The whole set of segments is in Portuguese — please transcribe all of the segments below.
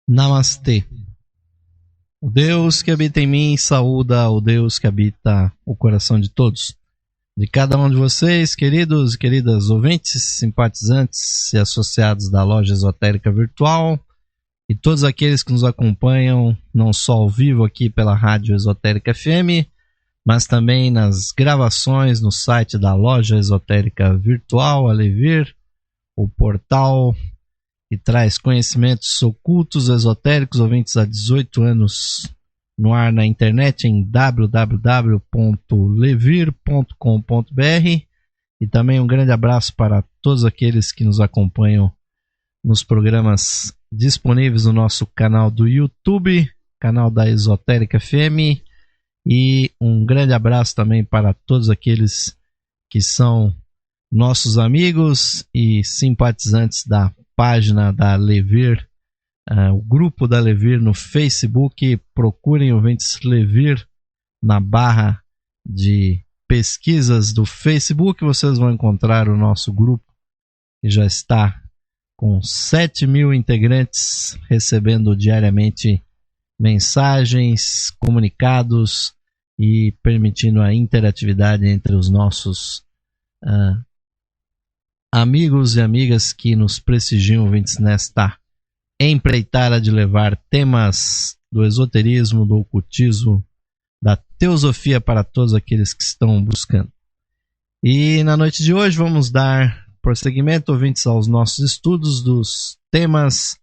Namastê. O Deus que habita em mim saúda o Deus que habita o coração de todos. De cada um de vocês, queridos e queridas ouvintes, simpatizantes e associados da Loja Esotérica Virtual, e todos aqueles que nos acompanham, não só ao vivo aqui pela Rádio Esotérica FM, mas também nas gravações no site da Loja Esotérica Virtual, a Levir, o portal que traz conhecimentos ocultos, esotéricos, ouvintes há 18 anos no ar na internet em www.levir.com.br. E também um grande abraço para todos aqueles que nos acompanham nos programas disponíveis no nosso canal do YouTube, canal da Esotérica FM. E um grande abraço também para todos aqueles que são nossos amigos e simpatizantes da página da Levir, o grupo da Levir no Facebook. Procurem ouvintes Levir na barra de pesquisas do Facebook, vocês vão encontrar o nosso grupo, que já está com 7.000 integrantes, recebendo diariamente mensagens, comunicados e permitindo a interatividade entre os nossos amigos e amigas que nos prestigiam, ouvintes, nesta empreitada de levar temas do esoterismo, do ocultismo, da teosofia para todos aqueles que estão buscando. E na noite de hoje vamos dar prosseguimento, ouvintes, aos nossos estudos dos temas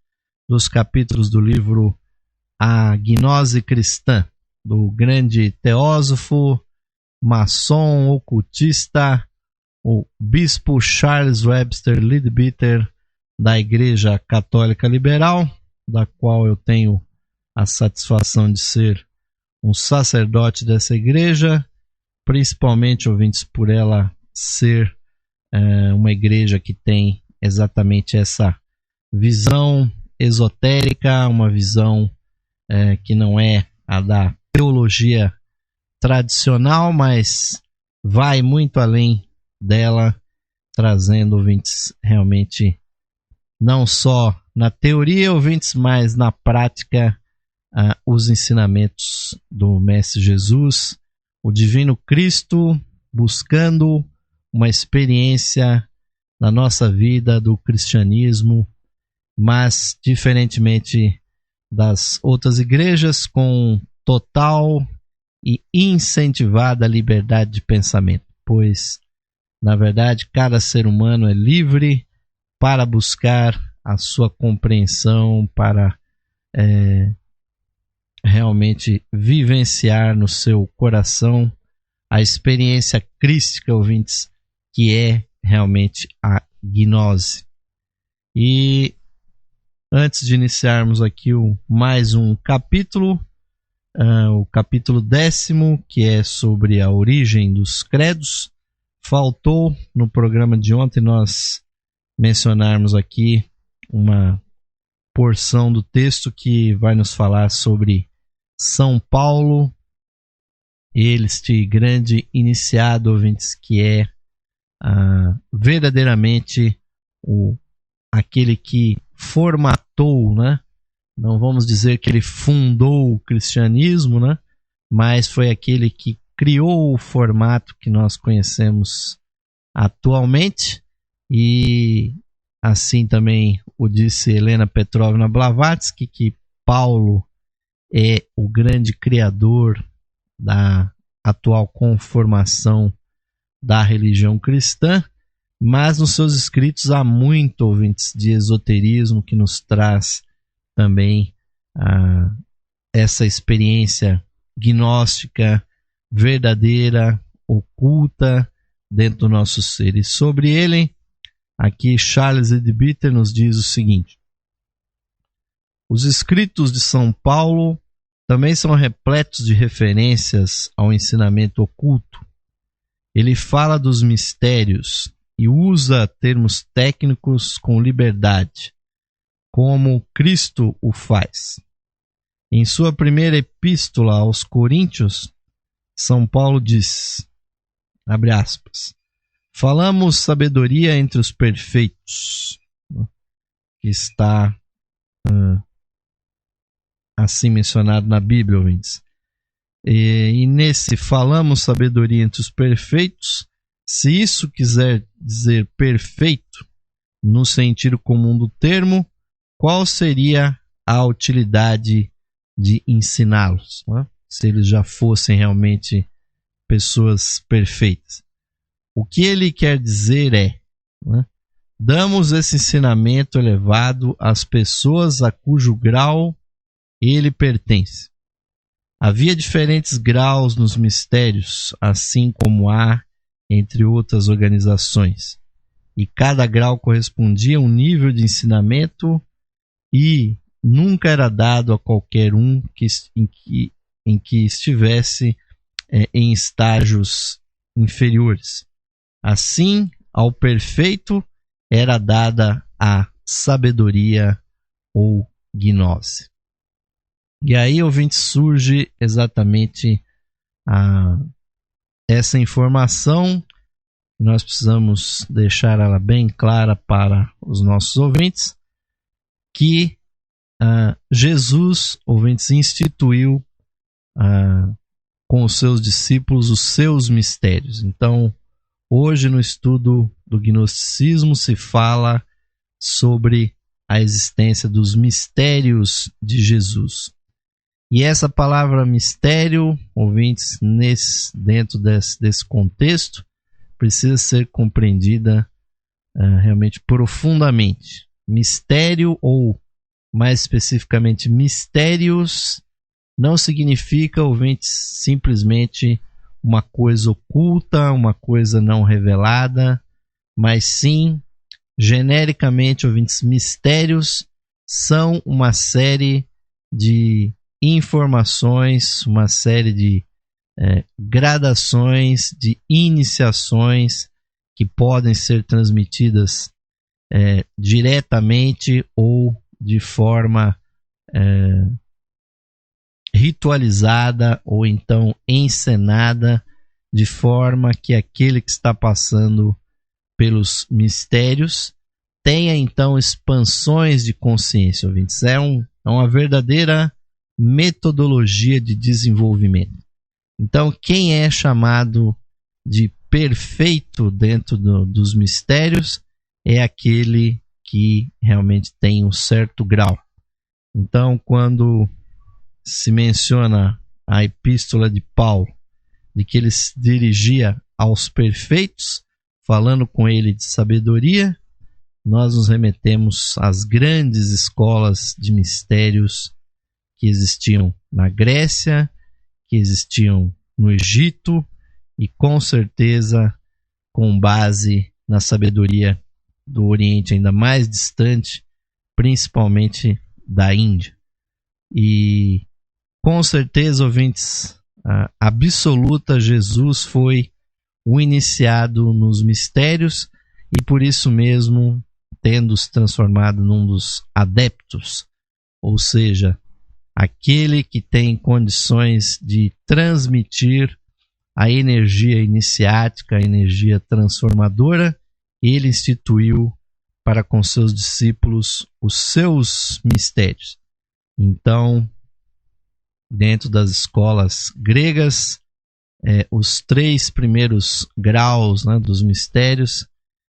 dos capítulos do livro A Gnose Cristã, do grande teósofo, maçom, ocultista, o bispo Charles Webster Leadbeater, da Igreja Católica Liberal, da qual eu tenho a satisfação de ser um sacerdote dessa igreja, principalmente, ouvintes, por ela ser uma igreja que tem exatamente essa visão esotérica, uma visão que não é a da teologia tradicional, mas vai muito além dela, trazendo, ouvintes, realmente não só na teoria, ouvintes, mas na prática os ensinamentos do Mestre Jesus, o Divino Cristo, buscando uma experiência na nossa vida do cristianismo, mas diferentemente das outras igrejas, com total e incentivada liberdade de pensamento, pois na verdade, cada ser humano é livre para buscar a sua compreensão, para realmente vivenciar no seu coração a experiência crística, ouvintes, que é realmente a gnose. E antes de iniciarmos aqui mais um capítulo, o capítulo 10º, que é sobre a origem dos credos, faltou no programa de ontem nós mencionarmos aqui uma porção do texto que vai nos falar sobre São Paulo, este grande iniciado, ouvintes, que é verdadeiramente aquele que formatou, né? Não vamos dizer que ele fundou o cristianismo, né? Mas foi aquele que criou o formato que nós conhecemos atualmente, e assim também o disse Helena Petrovna Blavatsky, que Paulo é o grande criador da atual conformação da religião cristã, mas nos seus escritos há muito, ouvintes, de esoterismo que nos traz também essa experiência gnóstica verdadeira, oculta dentro do nosso ser. E sobre ele, aqui Charles Leadbeater nos diz o seguinte: os escritos de São Paulo também são repletos de referências ao ensinamento oculto. Ele fala dos mistérios e usa termos técnicos com liberdade, como Cristo o faz. Em sua primeira epístola aos Coríntios, São Paulo diz, abre aspas, falamos sabedoria entre os perfeitos, que está assim mencionado na Bíblia, ouvintes. E nesse falamos sabedoria entre os perfeitos, se isso quiser dizer perfeito, no sentido comum do termo, qual seria a utilidade de ensiná-los, né? Se eles já fossem realmente pessoas perfeitas. O que ele quer dizer é, né, damos esse ensinamento elevado às pessoas a cujo grau ele pertence. Havia diferentes graus nos mistérios, assim como há entre outras organizações. E cada grau correspondia a um nível de ensinamento e nunca era dado a qualquer um em que estivesse em estágios inferiores. Assim, ao perfeito era dada a sabedoria ou gnose. E aí, ouvinte, surge exatamente essa informação. Nós precisamos deixar ela bem clara para os nossos ouvintes, que Jesus, ouvintes, instituiu com os seus discípulos os seus mistérios. Então, hoje no estudo do gnosticismo se fala sobre a existência dos mistérios de Jesus. E essa palavra mistério, ouvintes, dentro desse contexto, precisa ser compreendida realmente profundamente. Mistério, ou mais especificamente mistérios, não significa, ouvintes, simplesmente uma coisa oculta, uma coisa não revelada, mas sim, genericamente, ouvintes, mistérios são uma série de informações, uma série de gradações, de iniciações que podem ser transmitidas diretamente ou de forma ritualizada ou então encenada, de forma que aquele que está passando pelos mistérios tenha então expansões de consciência, ouvintes. É uma verdadeira metodologia de desenvolvimento. Então, quem é chamado de perfeito dentro dos mistérios é aquele que realmente tem um certo grau. Então, quando se menciona a epístola de Paulo, de que ele se dirigia aos perfeitos, falando com ele de sabedoria, nós nos remetemos às grandes escolas de mistérios que existiam na Grécia, que existiam no Egito e com certeza com base na sabedoria do Oriente ainda mais distante, principalmente da Índia. E com certeza, ouvintes, absoluta, Jesus foi o iniciado nos mistérios e por isso mesmo tendo se transformado num dos adeptos, ou seja, aquele que tem condições de transmitir a energia iniciática, a energia transformadora. Ele instituiu para com seus discípulos os seus mistérios. Então, dentro das escolas gregas, os 3 primeiros graus, né, dos mistérios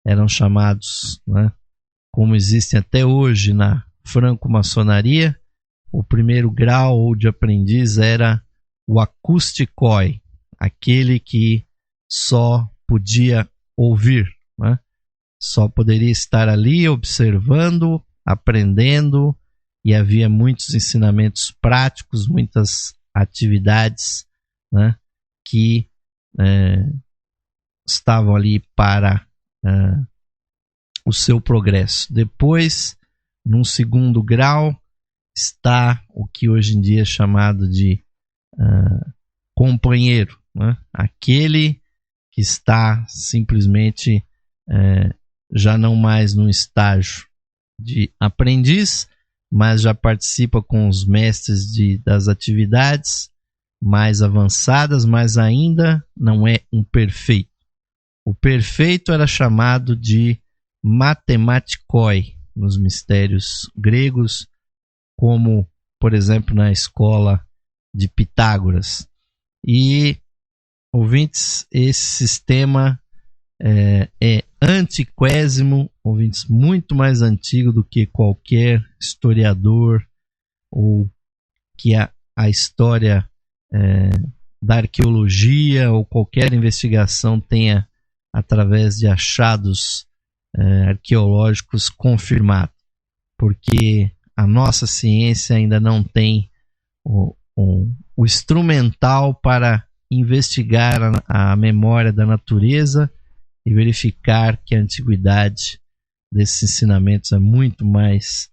eram chamados, né, como existem até hoje na franco-maçonaria. O primeiro grau ou de aprendiz era o acústicoi, aquele que só podia ouvir, né? Só poderia estar ali observando, aprendendo, e havia muitos ensinamentos práticos, muitas atividades, né, que estavam ali para o seu progresso. Depois, num segundo grau, está o que hoje em dia é chamado de companheiro, né? Aquele que está simplesmente já não mais num estágio de aprendiz, mas já participa com os mestres das atividades mais avançadas, mas ainda não é um perfeito. O perfeito era chamado de matematikoi nos mistérios gregos, como por exemplo, na escola de Pitágoras. E, ouvintes, esse sistema é antiquésimo, ouvintes, muito mais antigo do que qualquer historiador ou que a história da arqueologia ou qualquer investigação tenha, através de achados arqueológicos, confirmado. Porque a nossa ciência ainda não tem o instrumental para investigar a memória da natureza e verificar que a antiguidade desses ensinamentos é muito mais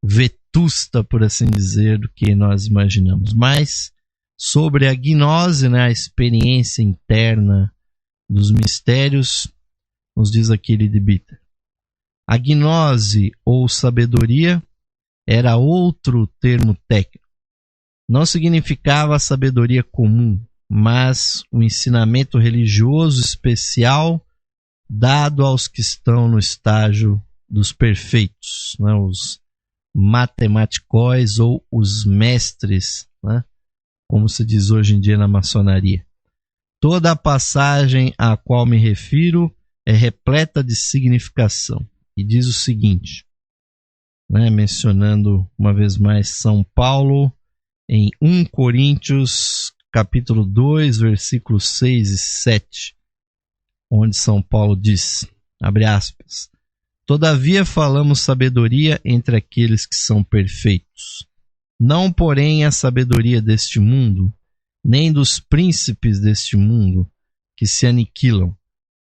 vetusta, por assim dizer, do que nós imaginamos. Mas sobre a gnose, né, a experiência interna dos mistérios, nos diz aqui Leadbeater: a gnose ou sabedoria era outro termo técnico. Não significava a sabedoria comum, mas o ensinamento religioso especial dado aos que estão no estágio dos perfeitos, né? Os matematicóis ou os mestres, né? Como se diz hoje em dia na maçonaria. Toda a passagem a qual me refiro é repleta de significação e diz o seguinte, né? Mencionando uma vez mais São Paulo em 1 Coríntios capítulo 2, versículos 6 e 7, onde São Paulo diz, abre aspas, todavia falamos sabedoria entre aqueles que são perfeitos, não porém a sabedoria deste mundo, nem dos príncipes deste mundo, que se aniquilam,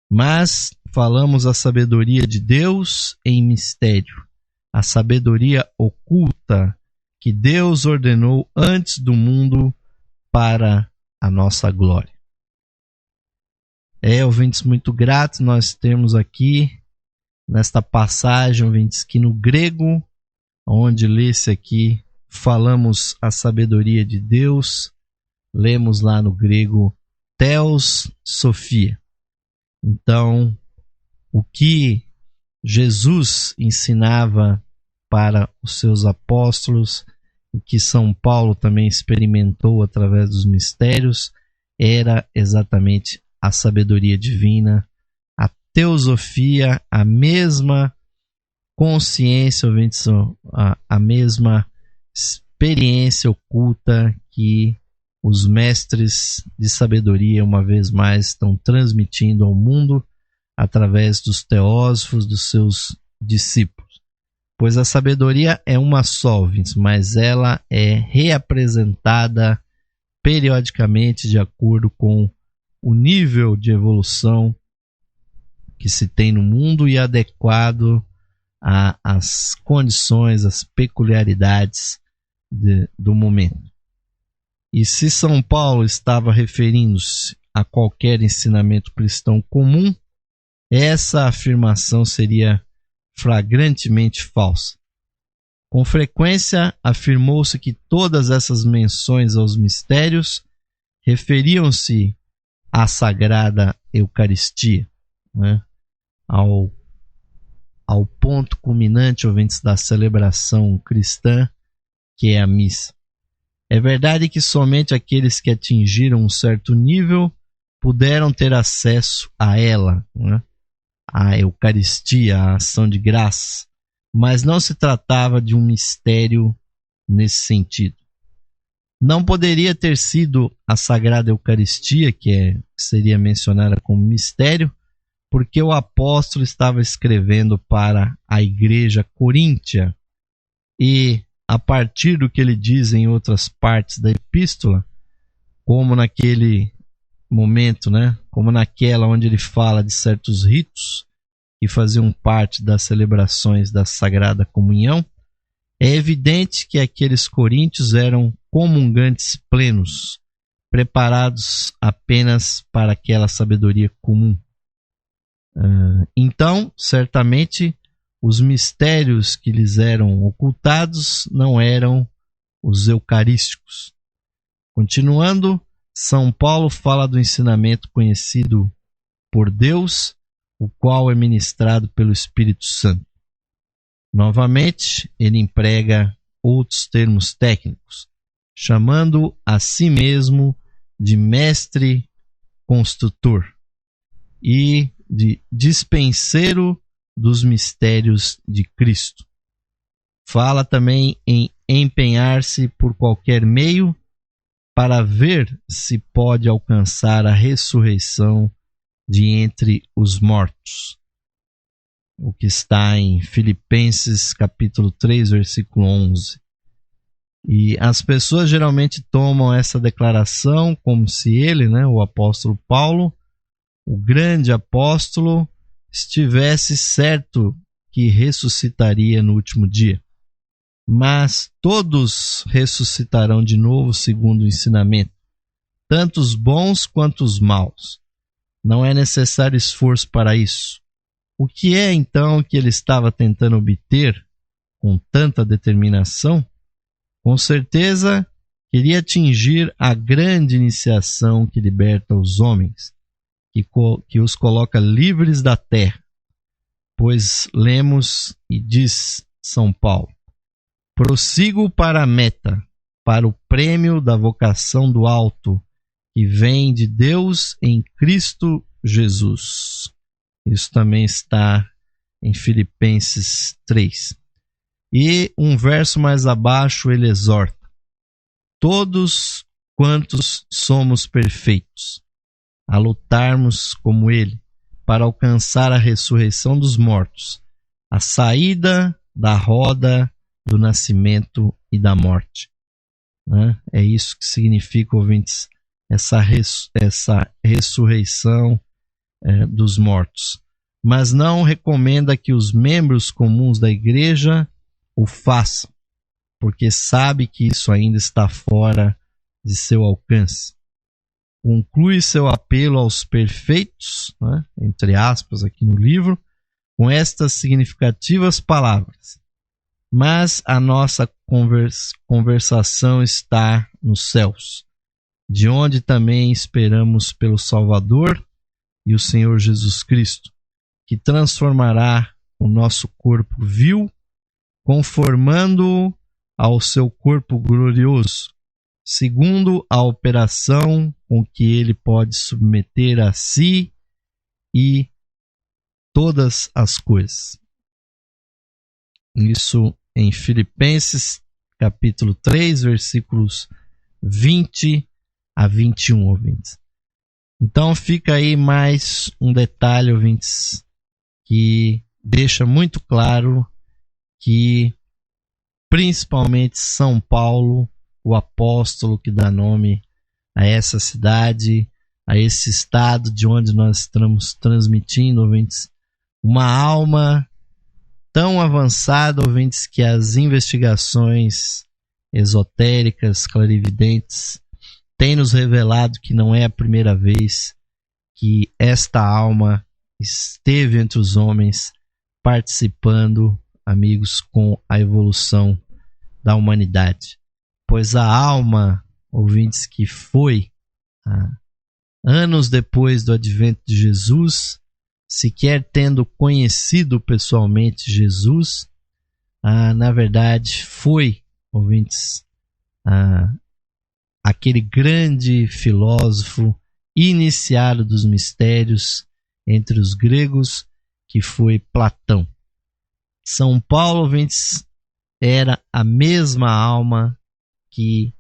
mas falamos a sabedoria de Deus em mistério, a sabedoria oculta que Deus ordenou antes do mundo para a nossa glória. Ouvintes, muito gratos nós temos aqui nesta passagem, ouvintes, que no grego, onde lê-se aqui, falamos a sabedoria de Deus, lemos lá no grego Theos Sophia. Então, o que Jesus ensinava para os seus apóstolos, e que São Paulo também experimentou através dos mistérios, era exatamente a sabedoria divina, a teosofia, a mesma consciência, a mesma experiência oculta que os mestres de sabedoria, uma vez mais, estão transmitindo ao mundo através dos teósofos, dos seus discípulos. Pois a sabedoria é uma só, mas ela é reapresentada periodicamente de acordo com o nível de evolução que se tem no mundo e adequado às condições, às peculiaridades do momento. E se São Paulo estava referindo-se a qualquer ensinamento cristão comum, essa afirmação seria flagrantemente falsa. Com frequência, afirmou-se que todas essas menções aos mistérios referiam-se à Sagrada Eucaristia, né? ao ponto culminante, ouvintes, da celebração cristã, que é a missa. É verdade que somente aqueles que atingiram um certo nível puderam ter acesso a ela, né? A Eucaristia, a ação de graça, mas não se tratava de um mistério nesse sentido. Não poderia ter sido a Sagrada Eucaristia, que seria mencionada como mistério, porque o apóstolo estava escrevendo para a igreja coríntia e, a partir do que ele diz em outras partes da epístola, como naquele momento, né? Como naquela onde ele fala de certos ritos que faziam parte das celebrações da Sagrada Comunhão, é evidente que aqueles coríntios eram comungantes plenos, preparados apenas para aquela sabedoria comum. Então, certamente, os mistérios que lhes eram ocultados não eram os eucarísticos. Continuando, São Paulo fala do ensinamento conhecido por Deus, o qual é ministrado pelo Espírito Santo. Novamente, ele emprega outros termos técnicos, chamando a si mesmo de mestre construtor e de dispenseiro dos mistérios de Cristo. Fala também em empenhar-se por qualquer meio para ver se pode alcançar a ressurreição de entre os mortos. O que está em Filipenses capítulo 3, versículo 11. E as pessoas geralmente tomam essa declaração como se ele, o apóstolo Paulo, o grande apóstolo, estivesse certo que ressuscitaria no último dia. Mas todos ressuscitarão de novo segundo o ensinamento, tanto os bons quanto os maus. Não é necessário esforço para isso. O que é então que ele estava tentando obter com tanta determinação? Com certeza, queria atingir a grande iniciação que liberta os homens, que os coloca livres da terra. Pois lemos e diz São Paulo: prossigo para a meta, para o prêmio da vocação do alto, que vem de Deus em Cristo Jesus. Isso também está em Filipenses 3. E um verso mais abaixo ele exorta: todos quantos somos perfeitos, a lutarmos como ele, para alcançar a ressurreição dos mortos, a saída da roda do nascimento e da morte. É isso que significa, ouvintes, essa ressurreição dos mortos. Mas não recomenda que os membros comuns da igreja o façam, porque sabe que isso ainda está fora de seu alcance. Conclui seu apelo aos perfeitos, entre aspas aqui no livro, com estas significativas palavras: mas a nossa conversação está nos céus, de onde também esperamos pelo Salvador e o Senhor Jesus Cristo, que transformará o nosso corpo vil, conformando-o ao seu corpo glorioso, segundo a operação com que ele pode submeter a si e todas as coisas. Isso em Filipenses capítulo 3, versículos 20 a 21, ouvintes. Então fica aí mais um detalhe, ouvintes, que deixa muito claro que principalmente São Paulo, o apóstolo que dá nome a essa cidade, a esse estado de onde nós estamos transmitindo, ouvintes, uma alma tão avançada, ouvintes, que as investigações esotéricas, clarividentes, têm nos revelado que não é a primeira vez que esta alma esteve entre os homens, participando, amigos, com a evolução da humanidade. Pois a alma, ouvintes, que foi anos depois do advento de Jesus, sequer tendo conhecido pessoalmente Jesus, na verdade foi, ouvintes, aquele grande filósofo iniciado dos mistérios entre os gregos, que foi Platão. São Paulo, ouvintes, era a mesma alma que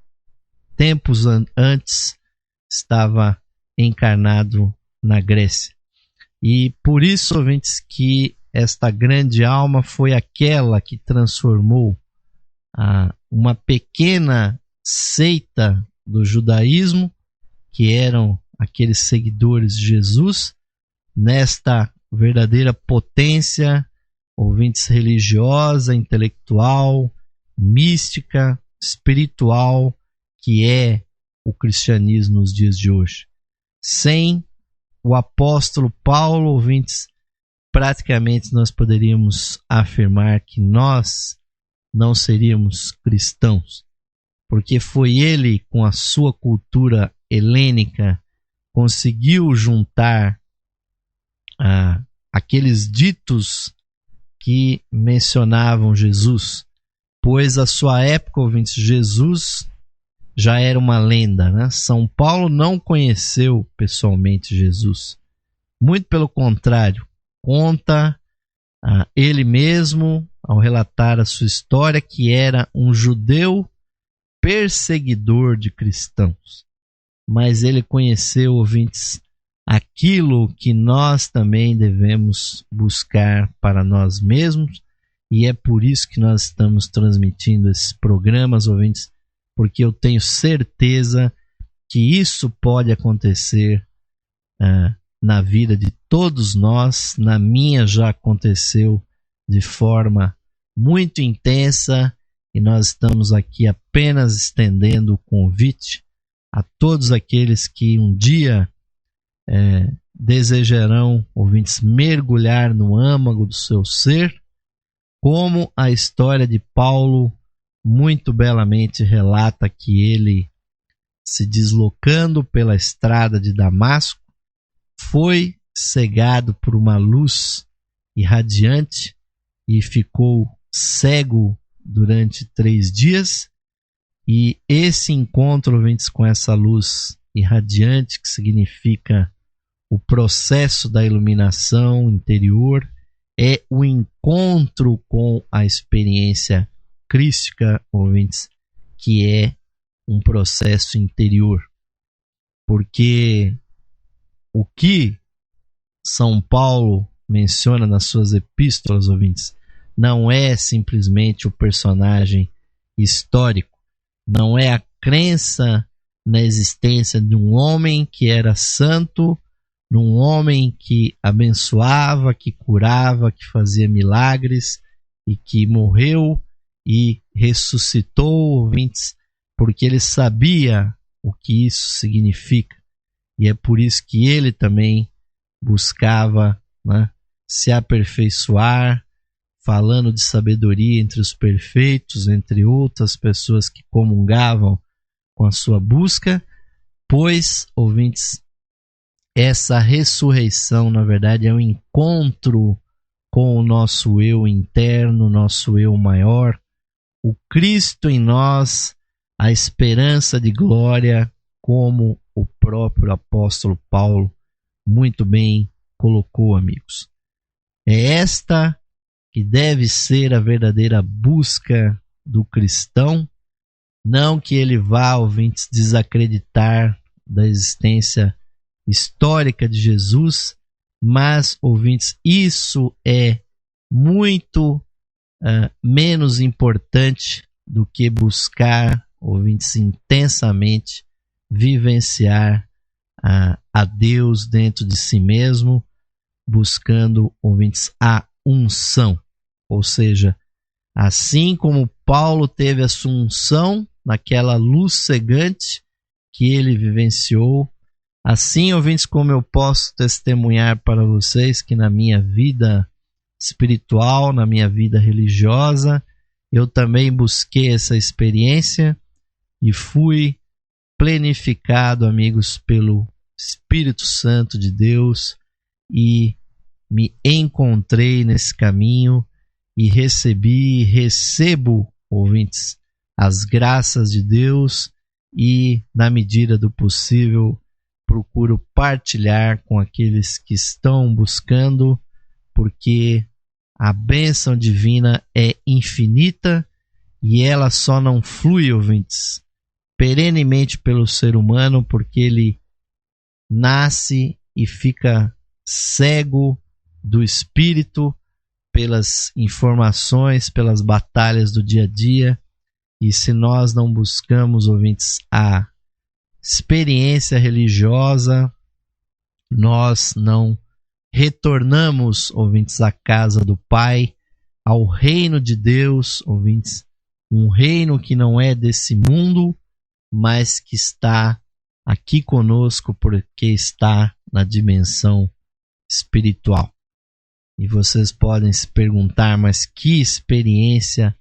tempos antes estava encarnado na Grécia. E por isso, ouvintes, que esta grande alma foi aquela que transformou uma pequena seita do judaísmo, que eram aqueles seguidores de Jesus, nesta verdadeira potência, ouvintes, religiosa, intelectual, mística, espiritual, que é o cristianismo nos dias de hoje. Sem o apóstolo Paulo, ouvintes, praticamente nós poderíamos afirmar que nós não seríamos cristãos, porque foi ele, com a sua cultura helênica, conseguiu juntar aqueles ditos que mencionavam Jesus. pois a sua época, ouvintes, Jesus já era uma lenda, né? São Paulo não conheceu pessoalmente Jesus. Muito pelo contrário, conta ele mesmo, ao relatar a sua história, que era um judeu perseguidor de cristãos. Mas ele conheceu, ouvintes, aquilo que nós também devemos buscar para nós mesmos, e é por isso que nós estamos transmitindo esses programas, ouvintes, porque eu tenho certeza que isso pode acontecer na vida de todos nós. Na minha já aconteceu de forma muito intensa, e nós estamos aqui apenas estendendo o convite a todos aqueles que um dia desejarão, ouvintes, mergulhar no âmago do seu ser, como a história de Paulo muito belamente relata, que ele, se deslocando pela estrada de Damasco, foi cegado por uma luz irradiante e ficou cego durante 3 dias. E esse encontro, ouvintes, com essa luz irradiante, que significa o processo da iluminação interior, é o encontro com a experiência crística, ouvintes, que é um processo interior. Porque o que São Paulo menciona nas suas epístolas, ouvintes, não é simplesmente o personagem histórico, não é a crença na existência de um homem que era santo, num homem que abençoava, que curava, que fazia milagres e que morreu e ressuscitou, ouvintes, porque ele sabia o que isso significa. E é por isso que ele também buscava, né, se aperfeiçoar, falando de sabedoria entre os perfeitos, entre outras pessoas que comungavam com a sua busca, pois, ouvintes, essa ressurreição, na verdade, é um encontro com o nosso eu interno, nosso eu maior, o Cristo em nós, a esperança de glória, como o próprio apóstolo Paulo muito bem colocou, amigos. É esta que deve ser a verdadeira busca do cristão, não que ele vá, ouvintes, desacreditar da existência histórica de Jesus, mas, ouvintes, isso é muito menos importante do que buscar, ouvintes, intensamente vivenciar a Deus dentro de si mesmo, buscando, ouvintes, a unção. Ou seja, assim como Paulo teve a sua unção naquela luz cegante que ele vivenciou, assim, ouvintes, como eu posso testemunhar para vocês que na minha vida espiritual, na minha vida religiosa, eu também busquei essa experiência e fui plenificado, amigos, pelo Espírito Santo de Deus, e me encontrei nesse caminho e recebo, ouvintes, as graças de Deus, e na medida do possível procuro partilhar com aqueles que estão buscando, porque a bênção divina é infinita e ela só não flui, ouvintes, perenemente pelo ser humano, porque ele nasce e fica cego do espírito pelas informações, pelas batalhas do dia a dia. E se nós não buscamos, ouvintes, a experiência religiosa, nós não retornamos, ouvintes, à casa do Pai, ao reino de Deus, ouvintes, um reino que não é desse mundo, mas que está aqui conosco porque está na dimensão espiritual. E vocês podem se perguntar, mas que experiência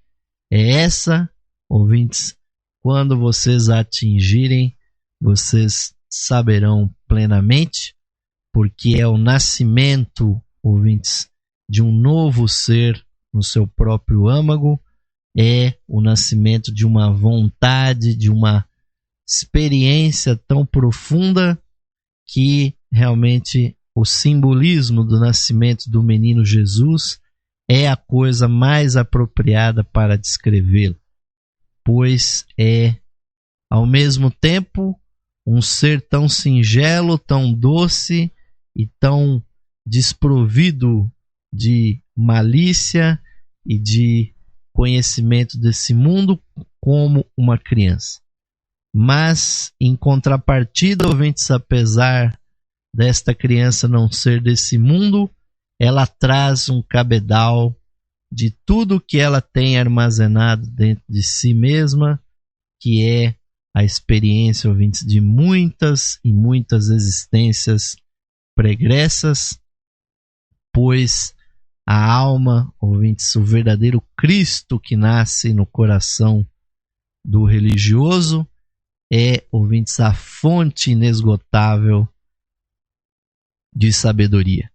é essa, ouvintes? Quando vocês a atingirem, vocês saberão plenamente, porque é o nascimento, ouvintes, de um novo ser no seu próprio âmago, é o nascimento de uma vontade, de uma experiência tão profunda que realmente o simbolismo do nascimento do menino Jesus é a coisa mais apropriada para descrevê-lo, pois é, ao mesmo tempo, um ser tão singelo, tão doce e tão desprovido de malícia e de conhecimento desse mundo como uma criança. Mas, em contrapartida, ouvintes, apesar desta criança não ser desse mundo, ela traz um cabedal de tudo que ela tem armazenado dentro de si mesma, que é a experiência, ouvintes, de muitas e muitas existências pregressas, pois a alma, ouvintes, o verdadeiro Cristo que nasce no coração do religioso é, ouvintes, a fonte inesgotável de sabedoria.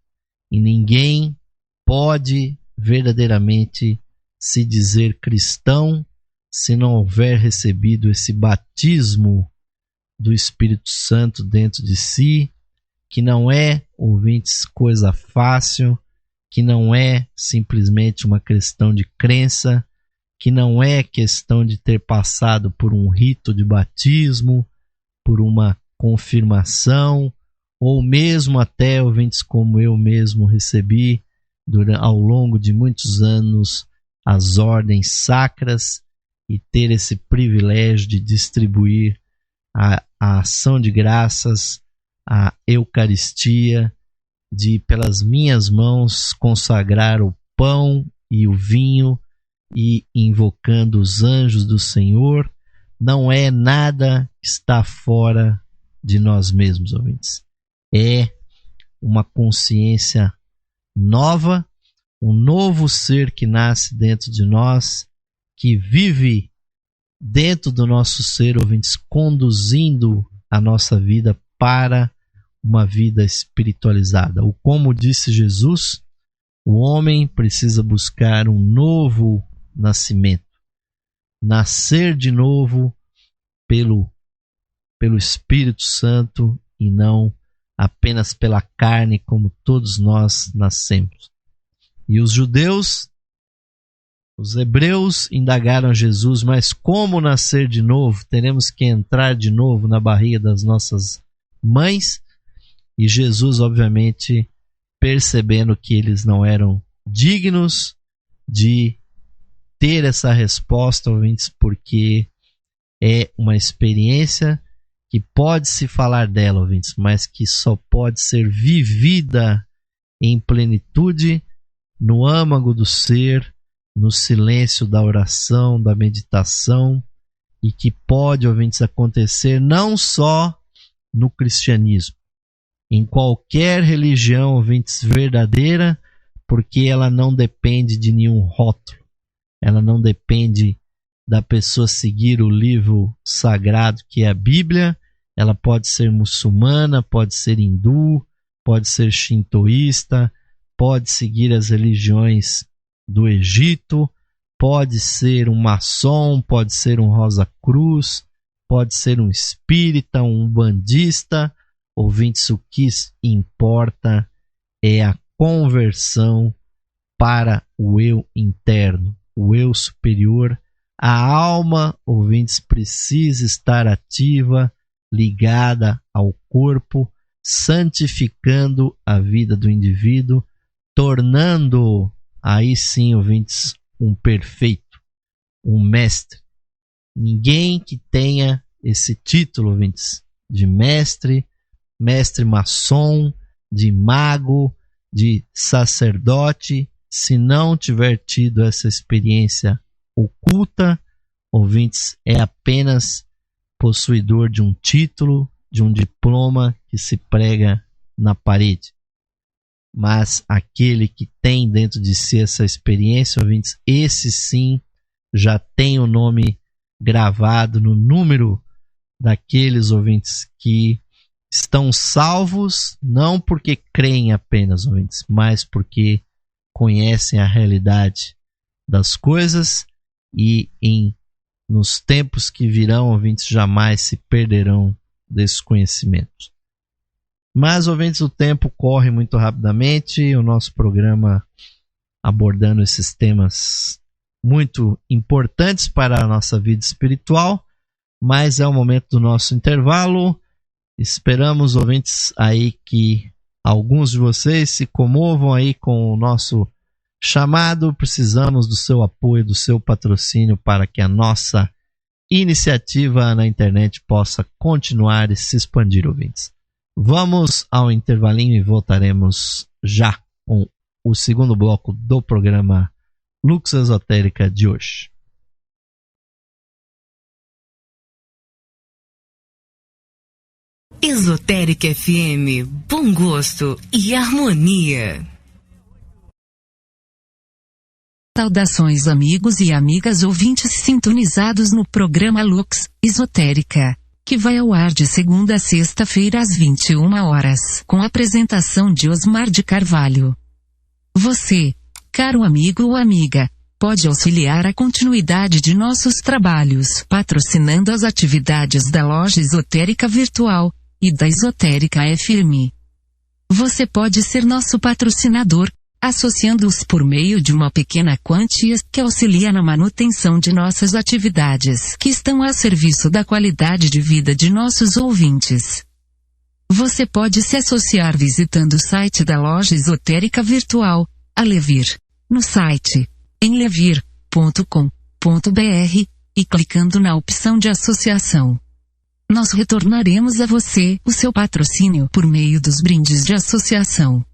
E ninguém pode verdadeiramente se dizer cristão se não houver recebido esse batismo do Espírito Santo dentro de si, que não é, ouvintes, coisa fácil, que não é simplesmente uma questão de crença, que não é questão de ter passado por um rito de batismo, por uma confirmação, ou mesmo até, ouvintes, como eu mesmo recebi ao longo de muitos anos as ordens sacras e ter esse privilégio de distribuir a ação de graças, a Eucaristia, de pelas minhas mãos consagrar o pão e o vinho e invocando os anjos do Senhor, não é nada que está fora de nós mesmos, ouvintes. É uma consciência nova, um novo ser que nasce dentro de nós, que vive dentro do nosso ser, ouvintes, conduzindo a nossa vida para uma vida espiritualizada. Ou como disse Jesus, o homem precisa buscar um novo nascimento, nascer de novo pelo Espírito Santo e não apenas pela carne, como todos nós nascemos. E os judeus, os hebreus, indagaram a Jesus: mas como nascer de novo? Teremos que entrar de novo na barriga das nossas mães? E Jesus, obviamente, percebendo que eles não eram dignos de ter essa resposta, ouvintes, porque é uma experiência que pode se falar dela, ouvintes, mas que só pode ser vivida em plenitude no âmago do ser, no silêncio da oração, da meditação, e que pode, ouvintes, acontecer não só no cristianismo, em qualquer religião, ouvintes, verdadeira, porque ela não depende de nenhum rótulo, ela não depende da pessoa seguir o livro sagrado que é a Bíblia. Ela pode ser muçulmana, pode ser hindu, pode ser shintoísta, pode seguir as religiões do Egito, pode ser um maçom, pode ser um Rosa Cruz, pode ser um espírita, um umbandista. Ouvintes, o que importa é a conversão para o eu interno, o eu superior. A alma, ouvintes, precisa estar ativa, ligada ao corpo, santificando a vida do indivíduo, tornando, aí sim, ouvintes, um perfeito, um mestre. Ninguém que tenha esse título, ouvintes, de mestre, mestre maçom, de mago, de sacerdote, se não tiver tido essa experiência oculta, ouvintes, é apenas possuidor de um título, de um diploma que se prega na parede. Mas aquele que tem dentro de si essa experiência, ouvintes, esse sim já tem o nome gravado no número daqueles, ouvintes, que estão salvos, não porque creem apenas, ouvintes, mas porque conhecem a realidade das coisas e nos tempos que virão, ouvintes, jamais se perderão desses conhecimentos. Mas, ouvintes, o tempo corre muito rapidamente, o nosso programa abordando esses temas muito importantes para a nossa vida espiritual, mas é o momento do nosso intervalo. Esperamos, ouvintes, aí que alguns de vocês se comovam aí com o nosso chamado. Precisamos do seu apoio, do seu patrocínio para que a nossa iniciativa na internet possa continuar e se expandir, ouvintes. Vamos ao intervalinho e voltaremos já com o segundo bloco do programa Lux Esotérica de hoje. Esotérica FM, bom gosto e harmonia. Saudações, amigos e amigas ouvintes sintonizados no programa Lux Esotérica, que vai ao ar de segunda a sexta-feira às 21 horas, com a apresentação de Osmar de Carvalho. Você, caro amigo ou amiga, pode auxiliar a continuidade de nossos trabalhos patrocinando as atividades da Loja Esotérica Virtual e da Esotérica FM. Você pode ser nosso patrocinador, associando-os por meio de uma pequena quantia que auxilia na manutenção de nossas atividades, que estão a serviço da qualidade de vida de nossos ouvintes. Você pode se associar visitando o site da Loja Esotérica Virtual, a Levir, no site enlevir.com.br, e clicando na opção de associação. Nós retornaremos a você o seu patrocínio por meio dos brindes de associação.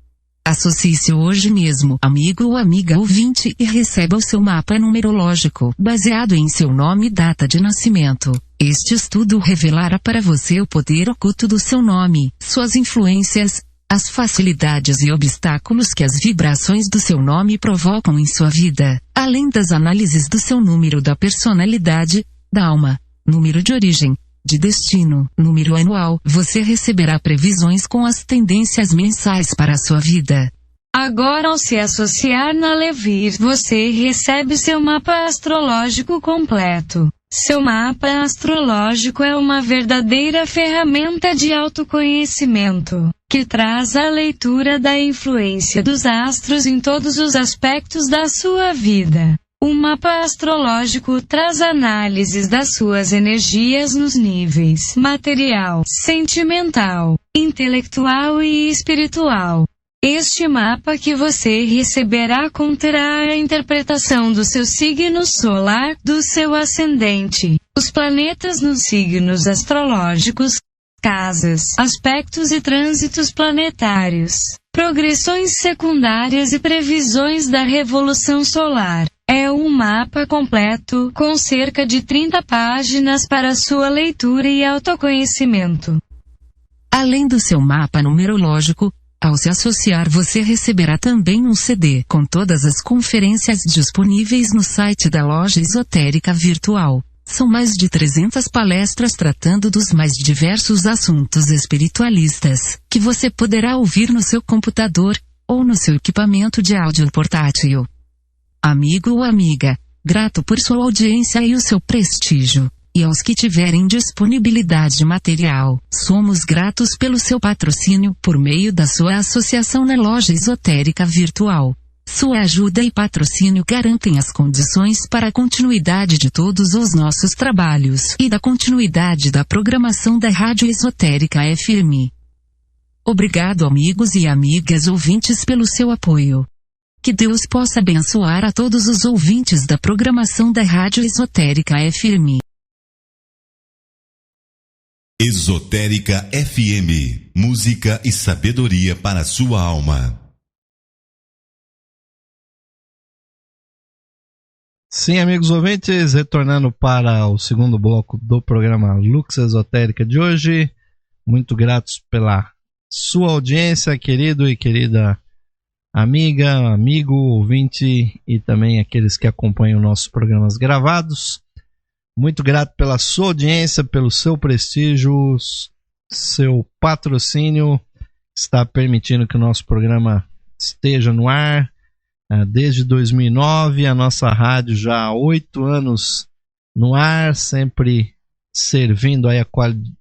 Associe-se hoje mesmo, amigo ou amiga ouvinte, e receba o seu mapa numerológico, baseado em seu nome e data de nascimento. Este estudo revelará para você o poder oculto do seu nome, suas influências, as facilidades e obstáculos que as vibrações do seu nome provocam em sua vida, além das análises do seu número da personalidade, da alma, número de origem, de destino, número anual. Você receberá previsões com as tendências mensais para a sua vida. Agora, ao se associar na Levir, você recebe seu mapa astrológico completo. Seu mapa astrológico é uma verdadeira ferramenta de autoconhecimento, que traz a leitura da influência dos astros em todos os aspectos da sua vida. O mapa astrológico traz análises das suas energias nos níveis material, sentimental, intelectual e espiritual. Este mapa que você receberá conterá a interpretação do seu signo solar, do seu ascendente, os planetas nos signos astrológicos, casas, aspectos e trânsitos planetários, progressões secundárias e previsões da revolução solar. É um mapa completo, com cerca de 30 páginas para sua leitura e autoconhecimento. Além do seu mapa numerológico, ao se associar você receberá também um CD com todas as conferências disponíveis no site da Loja Esotérica Virtual. São mais de 300 palestras tratando dos mais diversos assuntos espiritualistas, que você poderá ouvir no seu computador, ou no seu equipamento de áudio portátil. Amigo ou amiga, grato por sua audiência e o seu prestígio. E aos que tiverem disponibilidade material, somos gratos pelo seu patrocínio por meio da sua associação na Loja Esotérica Virtual. Sua ajuda e patrocínio garantem as condições para a continuidade de todos os nossos trabalhos e da continuidade da programação da Rádio Esotérica FM. Obrigado, amigos e amigas ouvintes, pelo seu apoio. Que Deus possa abençoar a todos os ouvintes da programação da Rádio Esotérica FM. Esotérica FM, música e sabedoria para a sua alma. Sim, amigos ouvintes, retornando para o segundo bloco do programa Lux Esotérica de hoje. Muito gratos pela sua audiência, querido e querida amiga, amigo, ouvinte e também aqueles que acompanham nossos programas gravados. Muito grato pela sua audiência, pelo seu prestígio, seu patrocínio, que está permitindo que o nosso programa esteja no ar, Desde 2009, a nossa rádio já há 8 anos no ar, sempre servindo aí a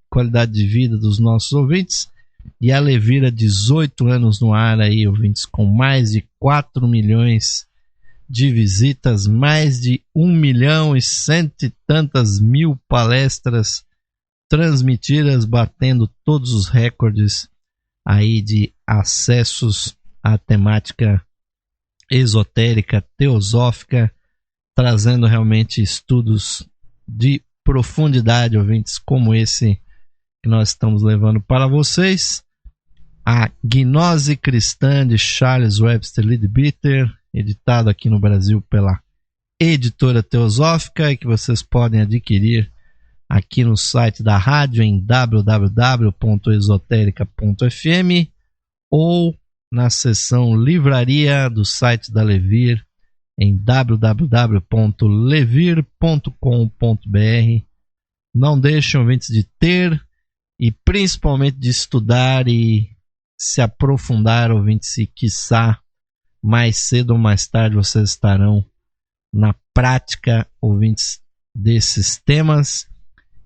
qualidade de vida dos nossos ouvintes. E a Levir há 18 anos no ar aí, ouvintes, com mais de 4 milhões de visitas, mais de 1.100.000 e tantas mil palestras transmitidas, batendo todos os recordes aí de acessos à temática esotérica, teosófica, trazendo realmente estudos de profundidade, ouvintes, como esse que nós estamos levando para vocês. A Gnose Cristã de Charles Webster Leadbeater, editado aqui no Brasil pela Editora Teosófica, e que vocês podem adquirir aqui no site da rádio em www.esoterica.fm ou na seção livraria do site da Levir em www.levir.com.br. Não deixem, ouvintes, de ter e principalmente de estudar e se aprofundar, ouvintes, e quiçá mais cedo ou mais tarde vocês estarão na prática, ouvintes, desses temas,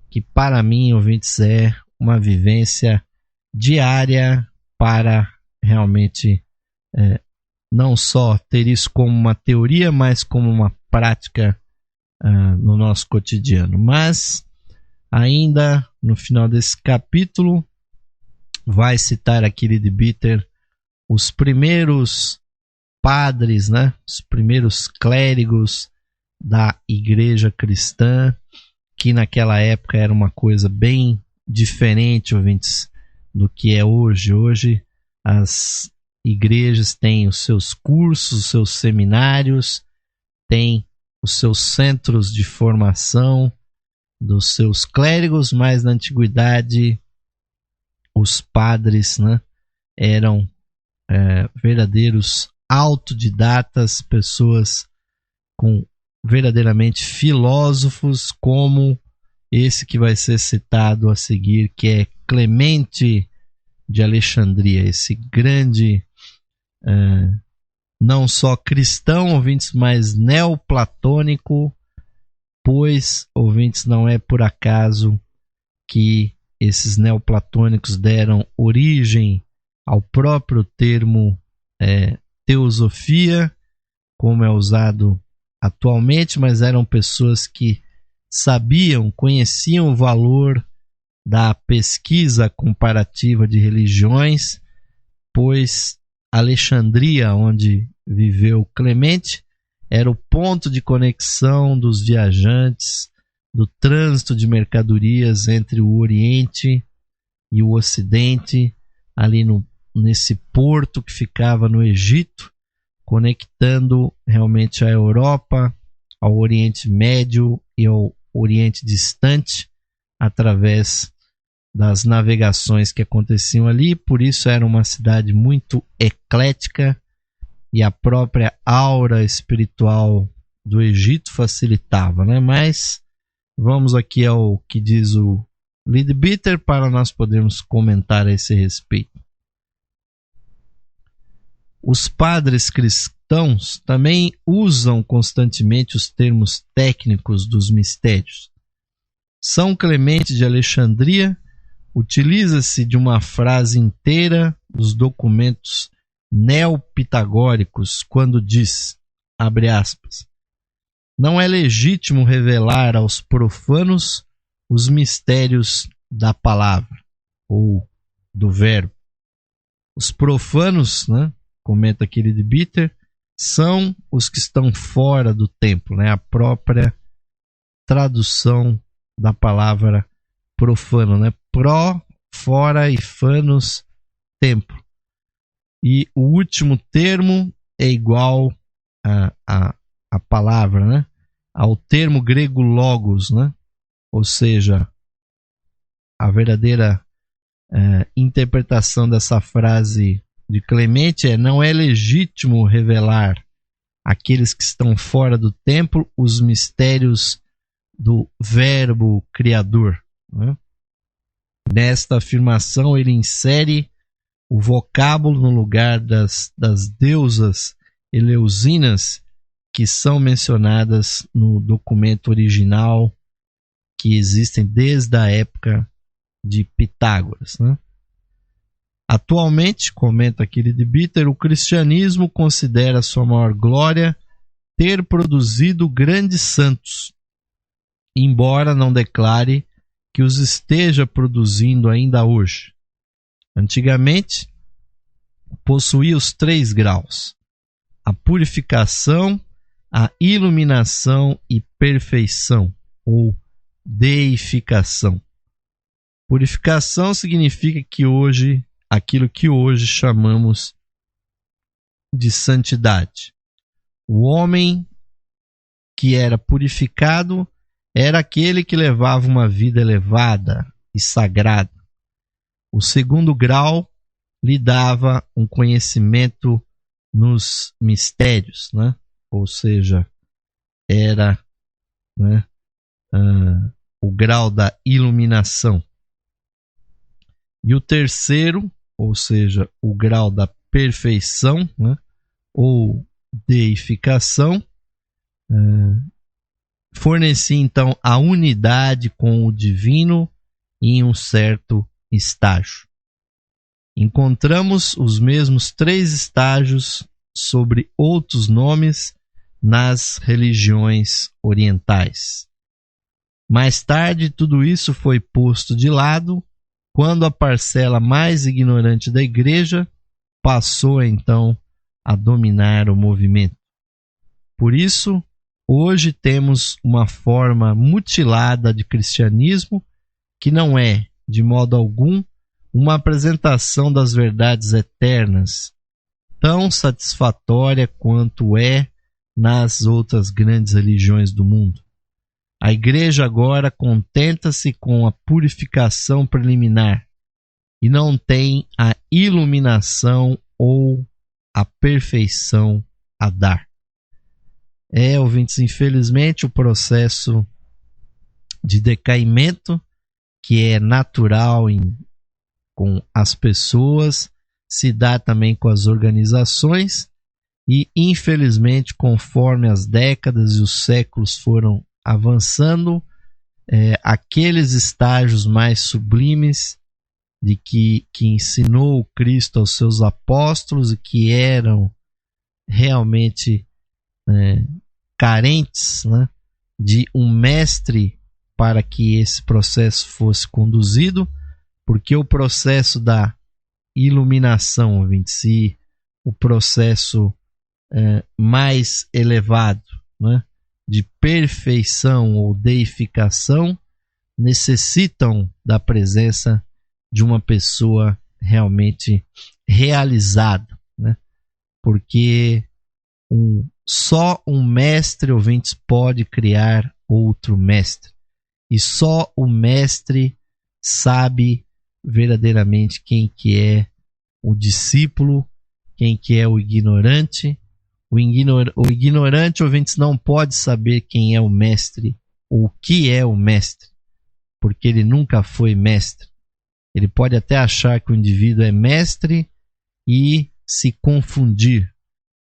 que para mim, ouvintes, é uma vivência diária para realmente não só ter isso como uma teoria, mas como uma prática no nosso cotidiano. Mas ainda no final desse capítulo vai citar aqui Leadbeater os primeiros padres, né? Os primeiros clérigos da igreja cristã, que naquela época era uma coisa bem diferente, ouvintes, do que é hoje. Hoje as igrejas têm os seus cursos, os seus seminários, têm os seus centros de formação dos seus clérigos, mas na antiguidade os padres, né, eram verdadeiros autodidatas, pessoas com verdadeiramente filósofos, como esse que vai ser citado a seguir, que é Clemente de Alexandria, esse grande não só cristão, ouvintes, mas neoplatônico, pois, ouvintes, não é por acaso que esses neoplatônicos deram origem ao próprio termo teosofia, como é usado atualmente, mas eram pessoas que sabiam, conheciam o valor da pesquisa comparativa de religiões, pois Alexandria, onde viveu Clemente, era o ponto de conexão dos viajantes, do trânsito de mercadorias entre o Oriente e o Ocidente, ali nesse porto que ficava no Egito, conectando realmente a Europa ao Oriente Médio e ao Oriente Distante, através das navegações que aconteciam ali. Por isso era uma cidade muito eclética, e a própria aura espiritual do Egito facilitava, né? Mas vamos aqui ao que diz o Leadbeater para nós podermos comentar a esse respeito. Os padres cristãos também usam constantemente os termos técnicos dos mistérios. São Clemente de Alexandria utiliza-se de uma frase inteira dos documentos neopitagóricos quando diz, abre aspas, não é legítimo revelar aos profanos os mistérios da palavra ou do verbo. Os profanos, né, comenta aqui Leadbeater, são os que estão fora do templo, né? A própria tradução da palavra profano, né? Fora e fanos, templo. E o último termo é igual a palavra, né? Ao termo grego logos, né? Ou seja, a verdadeira interpretação dessa frase de Clemente não é legítimo revelar àqueles que estão fora do templo os mistérios do verbo criador, né? Nesta afirmação ele insere o vocábulo no lugar das deusas eleusinas que são mencionadas no documento original que existem desde a época de Pitágoras, né? Atualmente, comenta aquele de Bitter, o cristianismo considera sua maior glória ter produzido grandes santos, embora não declare que os esteja produzindo ainda hoje. Antigamente, possuía os 3 graus: a purificação, a iluminação e perfeição, ou deificação. Purificação significa que hoje, aquilo que hoje chamamos de santidade. O homem que era purificado era aquele que levava uma vida elevada e sagrada. O 2º grau lhe dava um conhecimento nos mistérios, né? Ou seja, era, né, o grau da iluminação. E o 3º, ou seja, o grau da perfeição, né, ou deificação, fornecia então a unidade com o divino em um certo estágio. Encontramos os mesmos 3 estágios sobre outros nomes nas religiões orientais. Mais tarde, tudo isso foi posto de lado quando a parcela mais ignorante da igreja passou então a dominar o movimento. Por isso, hoje temos uma forma mutilada de cristianismo que não é, de modo algum, uma apresentação das verdades eternas, tão satisfatória quanto é nas outras grandes religiões do mundo. A igreja agora contenta-se com a purificação preliminar e não tem a iluminação ou a perfeição a dar. Ouvintes, infelizmente o processo de decaimento, que é natural com as pessoas, se dá também com as organizações e, infelizmente, conforme as décadas e os séculos foram avançando, aqueles estágios mais sublimes de que ensinou Cristo aos seus apóstolos e que eram realmente carentes, né, de um mestre para que esse processo fosse conduzido, porque o processo da iluminação, o processo mais elevado, né, de perfeição ou deificação, necessitam da presença de uma pessoa realmente realizada, né? Porque só um mestre, ouvintes, pode criar outro mestre. E só o mestre sabe verdadeiramente quem que é o discípulo, quem que é o ignorante. O ignorante, ouvintes, não pode saber quem é o mestre ou o que é o mestre, porque ele nunca foi mestre. Ele pode até achar que o indivíduo é mestre e se confundir.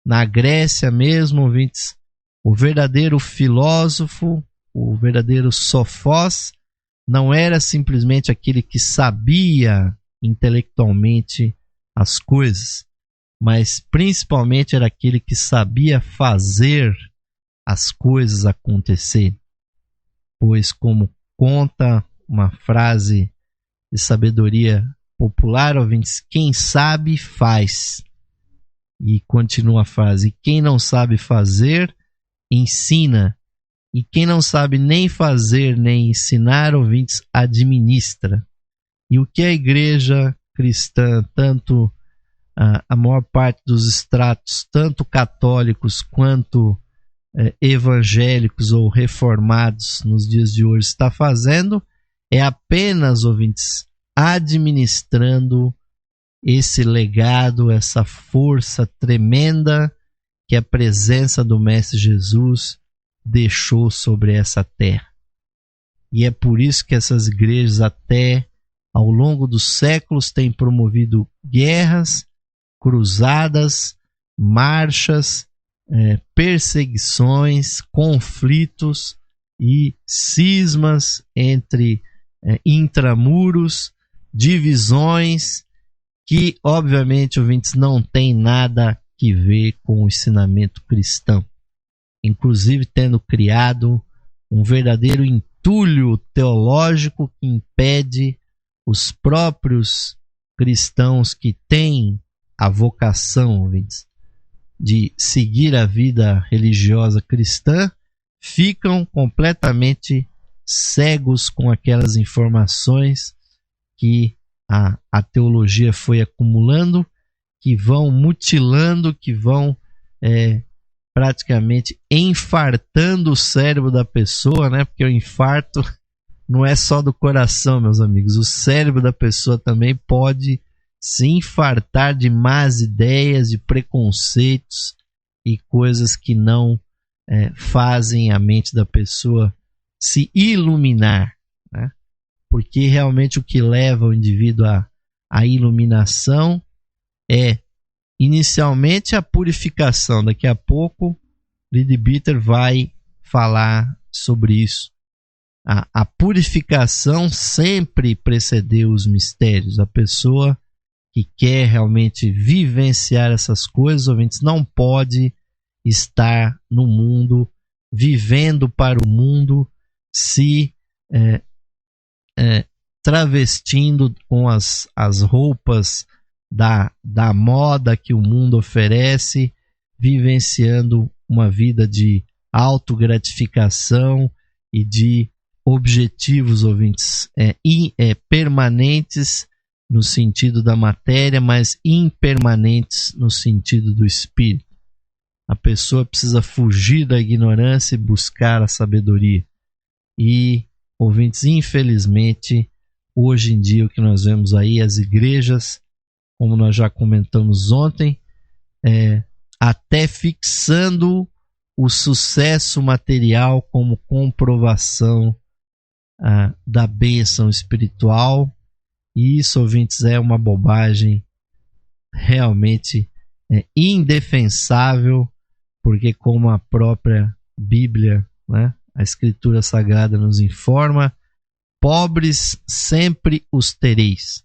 Na Grécia mesmo, ouvintes, o verdadeiro filósofo, o verdadeiro sofós, não era simplesmente aquele que sabia intelectualmente as coisas, mas principalmente era aquele que sabia fazer as coisas acontecerem. Pois, como conta uma frase de sabedoria popular, ouvintes, quem sabe faz. E continua a frase: quem não sabe fazer, ensina. E quem não sabe nem fazer nem ensinar, ouvintes, administra. E o que a igreja cristã, tanto a maior parte dos estratos, tanto católicos quanto evangélicos ou reformados nos dias de hoje está fazendo, é apenas, ouvintes, administrando esse legado, essa força tremenda que a presença do Mestre Jesus deixou sobre essa terra. E é por isso que essas igrejas, até ao longo dos séculos, têm promovido guerras, cruzadas, marchas perseguições, conflitos e cismas entre intramuros, divisões que, obviamente, ouvintes, não tem nada que ver com o ensinamento cristão. Inclusive tendo criado um verdadeiro entulho teológico que impede os próprios cristãos que têm a vocação, ouvintes, de seguir a vida religiosa cristã, ficam completamente cegos com aquelas informações que a teologia foi acumulando, que vão mutilando, que vão praticamente infartando o cérebro da pessoa, né? Porque o infarto não é só do coração, meus amigos. O cérebro da pessoa também pode se infartar de más ideias, de preconceitos e coisas que não fazem a mente da pessoa se iluminar, né? Porque realmente o que leva o indivíduo à iluminação é inicialmente a purificação. Daqui a pouco Leadbeater vai falar sobre isso. A purificação sempre precedeu os mistérios. A pessoa que quer realmente vivenciar essas coisas, ouvintes, não pode estar no mundo, vivendo para o mundo, se travestindo com as roupas da moda que o mundo oferece, vivenciando uma vida de autogratificação e de objetivos, ouvintes, permanentes no sentido da matéria, mas impermanentes no sentido do espírito. A pessoa precisa fugir da ignorância e buscar a sabedoria. E, ouvintes, infelizmente, hoje em dia o que nós vemos aí, as igrejas, como nós já comentamos ontem, até fixando o sucesso material como comprovação da bênção espiritual. E isso, ouvintes, é uma bobagem realmente indefensável, porque como a própria Bíblia, né, a Escritura Sagrada nos informa, pobres sempre os tereis.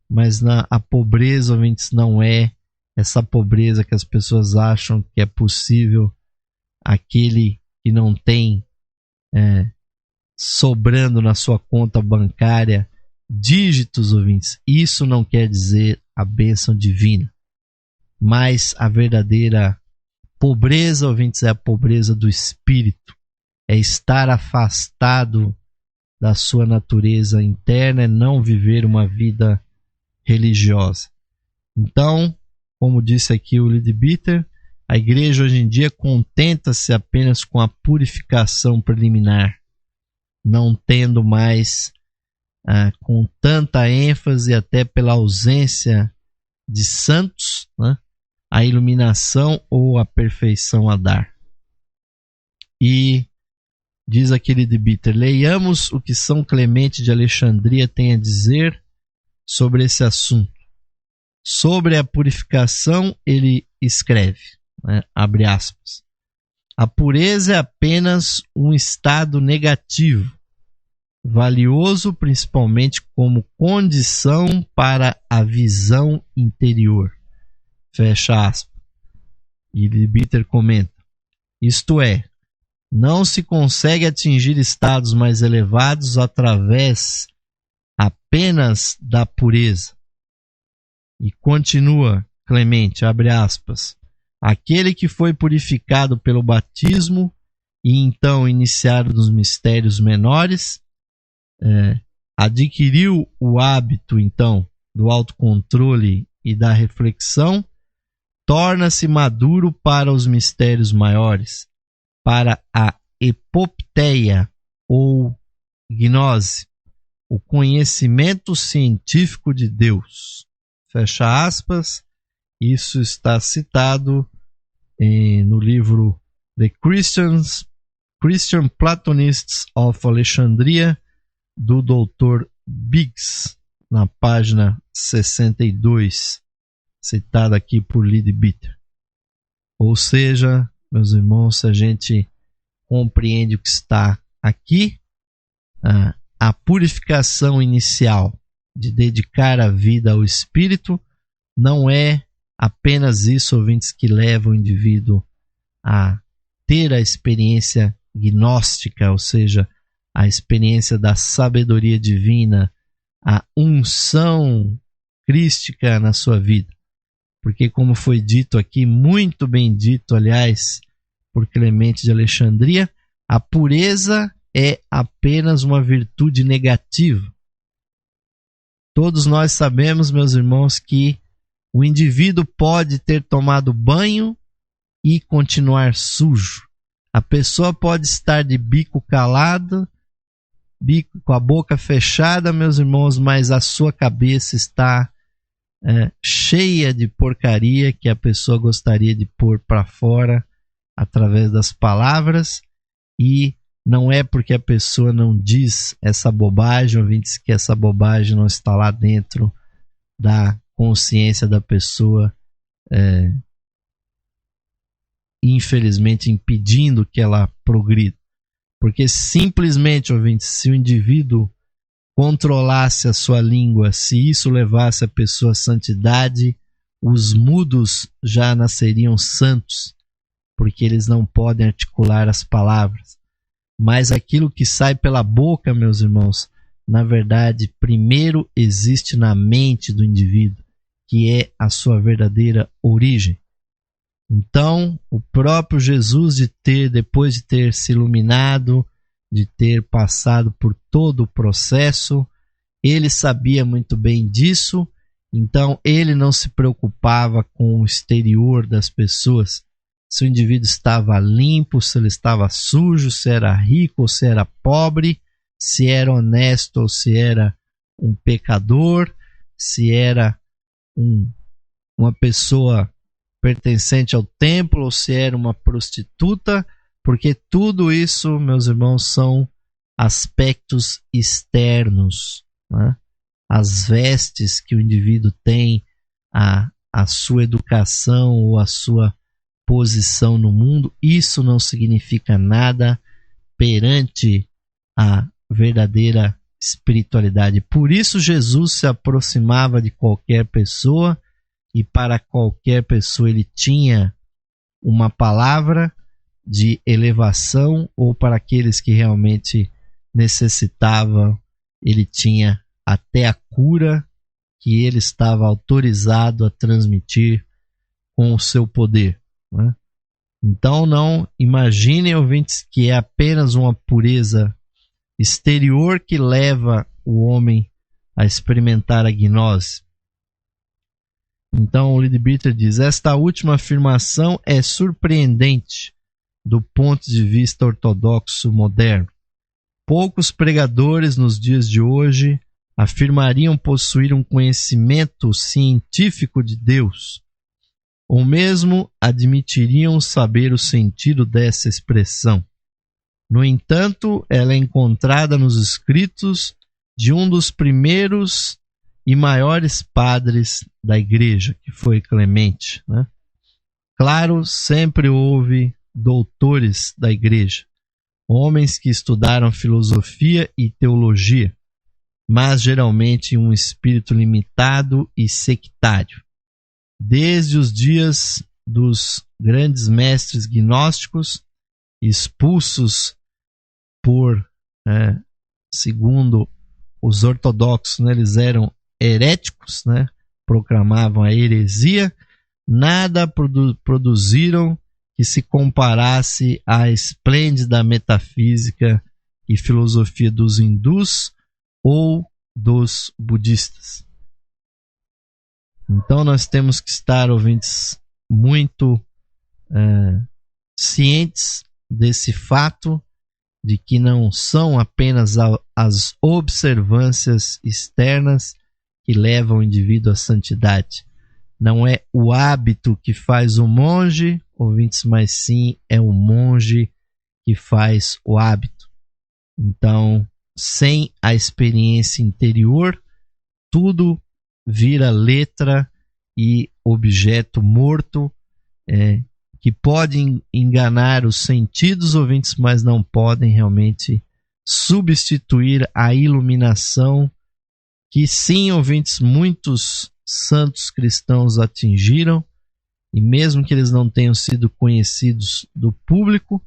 Mas a pobreza, ouvintes, não é essa pobreza que as pessoas acham que é possível. Aquele que não tem sobrando na sua conta bancária dígitos, ouvintes, isso não quer dizer a bênção divina. Mas a verdadeira pobreza, ouvintes, é a pobreza do espírito. É estar afastado da sua natureza interna, é não viver uma vida religiosa. Então, como disse aqui o Leadbeater, a igreja hoje em dia contenta-se apenas com a purificação preliminar, não tendo mais com tanta ênfase, até pela ausência de santos, né, a iluminação ou a perfeição a dar. E diz aqui Leadbeater: leiamos o que São Clemente de Alexandria tem a dizer sobre esse assunto. Sobre a purificação, ele escreve, né, abre aspas: a pureza é apenas um estado negativo, valioso principalmente como condição para a visão interior. Fecha aspas. E Leadbeater comenta: isto é, não se consegue atingir estados mais elevados através apenas da pureza. E continua Clemente, abre aspas: aquele que foi purificado pelo batismo e então iniciado nos mistérios menores, adquiriu o hábito então do autocontrole e da reflexão, torna-se maduro para os mistérios maiores, para a epopteia ou gnose, o conhecimento científico de Deus. Fecha aspas. Isso está citado no livro The Christian Platonists of Alexandria, do Dr. Biggs, na página 62, citado aqui por Leadbeater. Ou seja, meus irmãos, se a gente compreende o que está aqui, a purificação inicial de dedicar a vida ao Espírito não é apenas isso, ouvintes, que leva o indivíduo a ter a experiência gnóstica, ou seja, a experiência da sabedoria divina, a unção crística na sua vida. Porque, como foi dito aqui, muito bem dito, aliás, por Clemente de Alexandria, a pureza é apenas uma virtude negativa. Todos nós sabemos, meus irmãos, que o indivíduo pode ter tomado banho e continuar sujo. A pessoa pode estar de bico calado, bico com a boca fechada, meus irmãos, mas a sua cabeça está cheia de porcaria que a pessoa gostaria de pôr para fora através das palavras, e não é porque a pessoa não diz essa bobagem, ouvintes, que essa bobagem não está lá dentro da consciência da pessoa, infelizmente impedindo que ela progrida. Porque simplesmente, ouvintes, se o indivíduo controlasse a sua língua, se isso levasse a pessoa à santidade, os mudos já nasceriam santos, porque eles não podem articular as palavras. Mas aquilo que sai pela boca, meus irmãos, na verdade, primeiro existe na mente do indivíduo, que é a sua verdadeira origem. Então, o próprio Jesus, depois de ter se iluminado, de ter passado por todo o processo, ele sabia muito bem disso, então ele não se preocupava com o exterior das pessoas, se o indivíduo estava limpo, se ele estava sujo, se era rico ou se era pobre, se era honesto ou se era um pecador, se era uma pessoa pertencente ao templo ou se era uma prostituta, porque tudo isso, meus irmãos, são aspectos externos, né? As vestes que o indivíduo tem, a sua educação ou a sua posição no mundo, isso não significa nada perante a verdadeira espiritualidade. Por isso Jesus se aproximava de qualquer pessoa e para qualquer pessoa ele tinha uma palavra de elevação, ou para aqueles que realmente necessitavam, ele tinha até a cura que ele estava autorizado a transmitir com o seu poder, né? Então não imaginem, ouvintes, que é apenas uma pureza exterior que leva o homem a experimentar a gnose. Então o Leadbeater diz: esta última afirmação é surpreendente do ponto de vista ortodoxo moderno. Poucos pregadores nos dias de hoje afirmariam possuir um conhecimento científico de Deus, ou mesmo admitiriam saber o sentido dessa expressão. No entanto, ela é encontrada nos escritos de um dos primeiros e maiores padres da igreja, que foi Clemente, né? Claro, sempre houve doutores da igreja, homens que estudaram filosofia e teologia, mas geralmente um espírito limitado e sectário. Desde os dias dos grandes mestres gnósticos, expulsos por, segundo os ortodoxos, né, eles eram heréticos, né, proclamavam a heresia, nada produziram que se comparasse à esplêndida metafísica e filosofia dos hindus ou dos budistas. Então nós temos que estar, ouvintes, muito cientes desse fato, de que não são apenas as observâncias externas que levam o indivíduo à santidade. Não é o hábito que faz o monge, ouvintes, mas sim é o monge que faz o hábito. Então, sem a experiência interior, tudo vira letra e objeto morto, que podem enganar os sentidos, ouvintes, mas não podem realmente substituir a iluminação que, sim, ouvintes, muitos santos cristãos atingiram, e mesmo que eles não tenham sido conhecidos do público,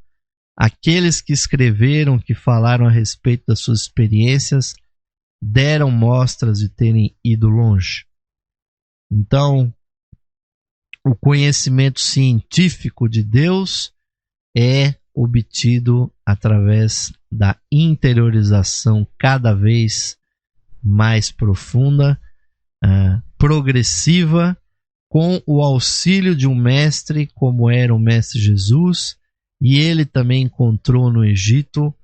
aqueles que escreveram, que falaram a respeito das suas experiências, deram mostras de terem ido longe. Então, o conhecimento científico de Deus é obtido através da interiorização cada vez mais profunda, progressiva, com o auxílio de um mestre como era o mestre Jesus, e ele também encontrou no Egito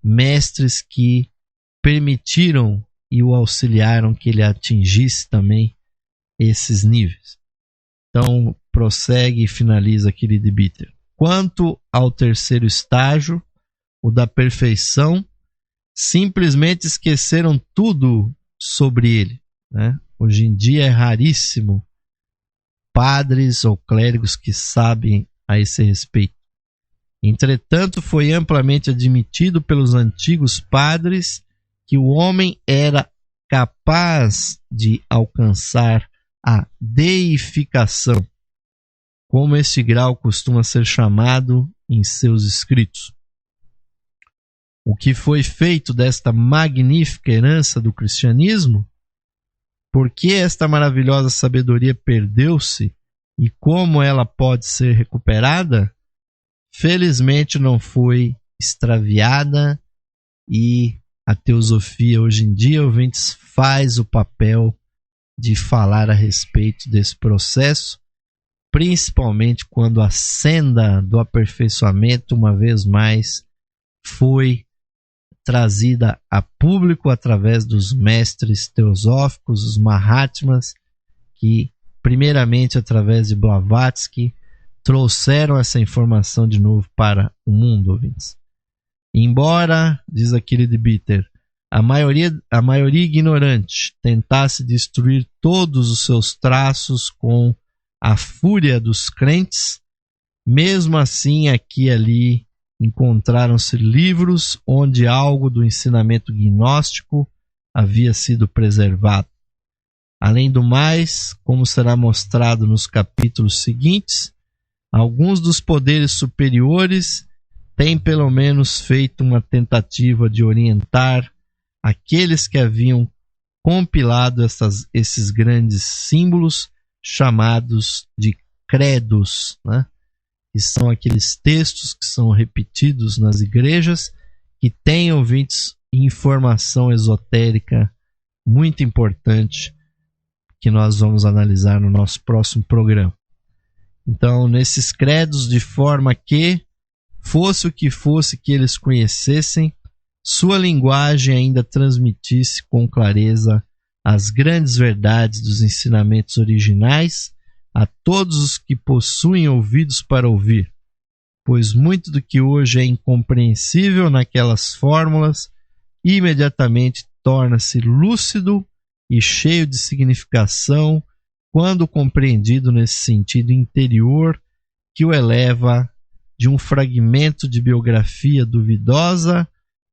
mestres que permitiram e o auxiliaram que ele atingisse também esses níveis. Então, prossegue e finaliza aqui Leadbeater. Quanto ao terceiro estágio, o da perfeição, simplesmente esqueceram tudo sobre ele, né? Hoje em dia é raríssimo padres ou clérigos que sabem a esse respeito. Entretanto, foi amplamente admitido pelos antigos padres que o homem era capaz de alcançar a deificação, como este grau costuma ser chamado em seus escritos. O que foi feito desta magnífica herança do cristianismo? Por que esta maravilhosa sabedoria perdeu-se e como ela pode ser recuperada? Felizmente não foi extraviada, e a teosofia hoje em dia, ouvintes, faz o papel de falar a respeito desse processo, principalmente quando a senda do aperfeiçoamento, uma vez mais, foi trazida a público através dos mestres teosóficos, os Mahatmas, que, primeiramente através de Blavatsky, trouxeram essa informação de novo para o mundo, ouvintes. Embora, diz aqui Leadbeater, a maioria ignorante tentasse destruir todos os seus traços com a fúria dos crentes, mesmo assim aqui e ali encontraram-se livros onde algo do ensinamento gnóstico havia sido preservado. Além do mais, como será mostrado nos capítulos seguintes, alguns dos poderes superiores têm pelo menos feito uma tentativa de orientar aqueles que haviam compilado esses grandes símbolos chamados de credos, né? Que são aqueles textos que são repetidos nas igrejas, que têm, ouvintes, informação esotérica muito importante que nós vamos analisar no nosso próximo programa. Então, nesses credos, de forma que, fosse o que fosse que eles conhecessem, sua linguagem ainda transmitisse com clareza as grandes verdades dos ensinamentos originais a todos os que possuem ouvidos para ouvir, pois muito do que hoje é incompreensível naquelas fórmulas imediatamente torna-se lúcido e cheio de significação quando compreendido nesse sentido interior que o eleva de um fragmento de biografia duvidosa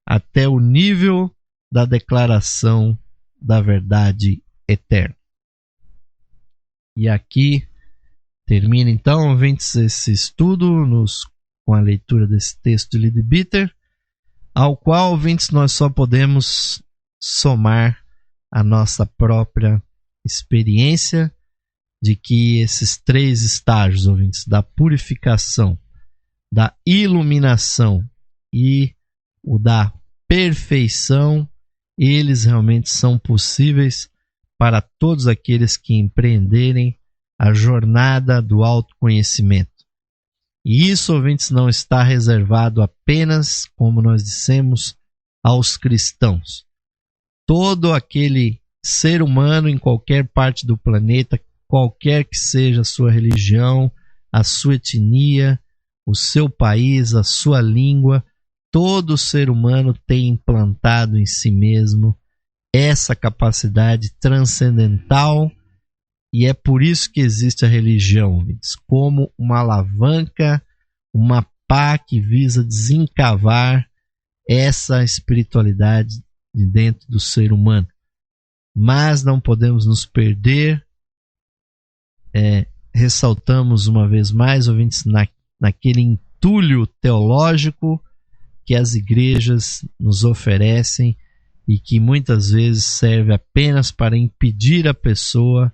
até o nível da declaração da verdade eterna. E aqui termina então, ouvintes, esse estudo com a leitura desse texto de Leadbeater, ao qual, ouvintes, nós só podemos somar a nossa própria experiência de que esses três estágios, ouvintes, da purificação, da iluminação e o da perfeição, eles realmente são possíveis para todos aqueles que empreenderem a jornada do autoconhecimento. E isso, ouvintes, não está reservado apenas, como nós dissemos, aos cristãos. Todo aquele ser humano em qualquer parte do planeta, qualquer que seja a sua religião, a sua etnia, o seu país, a sua língua, todo ser humano tem implantado em si mesmo essa capacidade transcendental E é por isso que existe a religião, ouvintes, como uma alavanca, uma pá que visa desencavar essa espiritualidade de dentro do ser humano. Mas não podemos nos perder. Ressaltamos uma vez mais, ouvintes, naquele entulho teológico que as igrejas nos oferecem e que muitas vezes serve apenas para impedir a pessoa